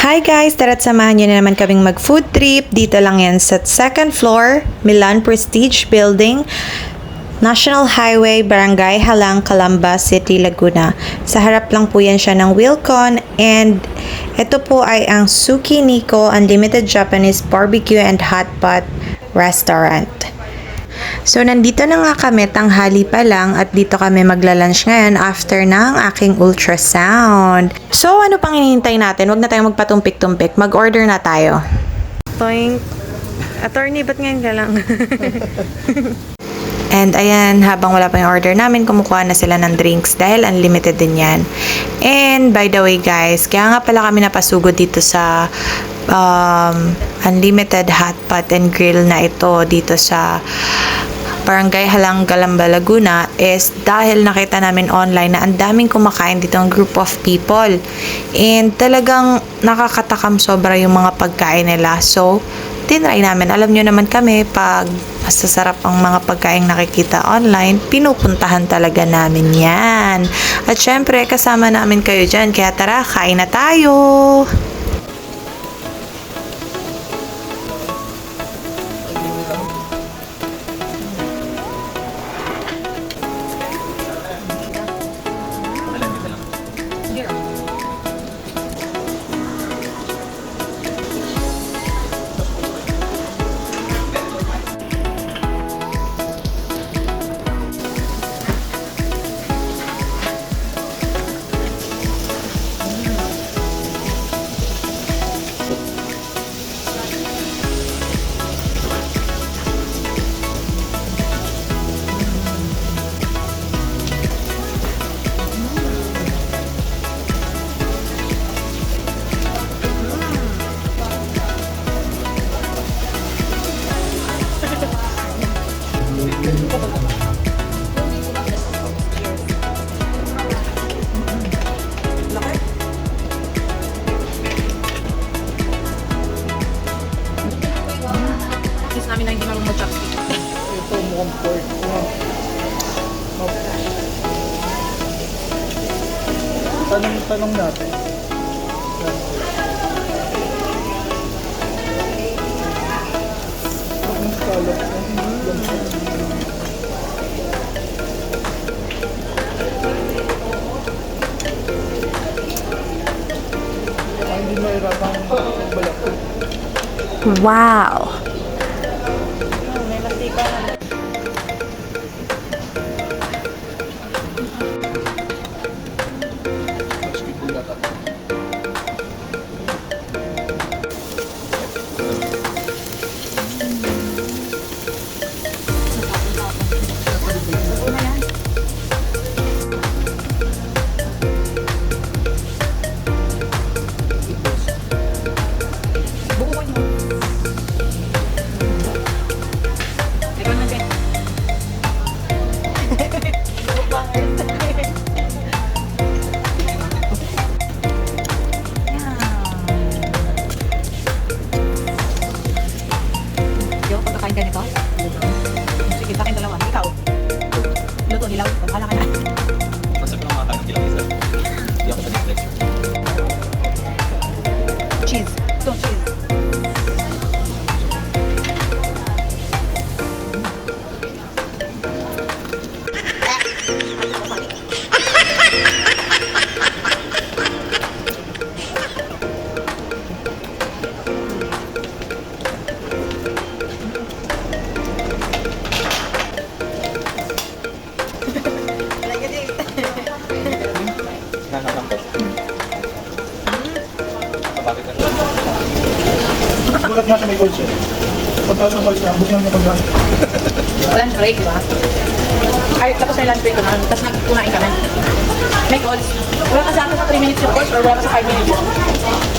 Hi guys! Tara't samahan nyo na naman kaming mag-food trip. Dito lang yan sa second floor, Milan Prestige Building, National Highway, Barangay Halang, Calamba City, Laguna. Sa harap lang po yan siya ng Wilcon, and ito po ay ang Suki Nico Unlimited Japanese Barbecue and Hot Pot Restaurant. So, nandito na nga kami, tanghali pa lang, at dito kami magla-lunch ngayon after ng aking ultrasound. So, ano pang hinihintay natin? Huwag na tayong magpatumpik-tumpik. Mag-order na tayo. Toink. Attorney, ba't ngayon ka lang? And ayan, habang wala pa yung order namin, kumukuha na sila ng drinks dahil unlimited din yan. And by the way guys, kaya nga pala kami napasugod dito sa unlimited hot pot and grill na ito dito sa Barangay Halang, Calamba, Laguna is dahil nakita namin online na ang daming kumakain dito ng group of people. And talagang nakakatakam sobra yung mga pagkain nila. So, tinry namin. Alam nyo naman kami, pag masasarap ang mga pagkain nakikita online, pinupuntahan talaga namin yan. At syempre, kasama namin kayo dyan. Kaya tara, kain na tayo! Namin na hindi namin mag-chopstick. Ito mukhang pork. Tanong natin. Ang scallop. Hindi mahirapang balak. Wow! Pagkakain ka nito? Sige, sa akin dalawa. Ikaw? Luto, hilaw. Bahala ka na. Masarap lang makakain ng kilang isa. Hindi ako sa Netflix. Cheese. Ito, cheese. Nanakang ko. Kapagod ka lang. Gulat nga siya may gold siya. Pagkakas ng gold siya, buti lang niya pagkakas. Lunch break, di ba? Ay, tapos na yung lunch break ko na. Tapos nagkunain ka na. May calls. Wala ka sa akin sa 3 minutes yung calls or wala ka sa 5 minutes.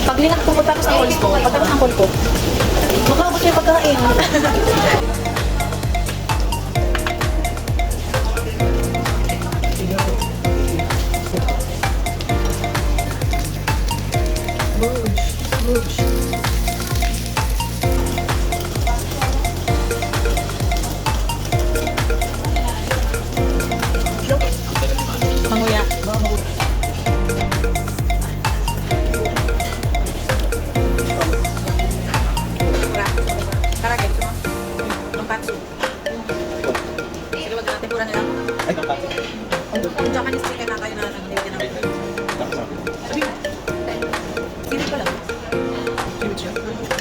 Pag linak ko tapos ng calls ko, pagkatapos ng call ko, makaubos yung pagkain. Manguya. ulit siya.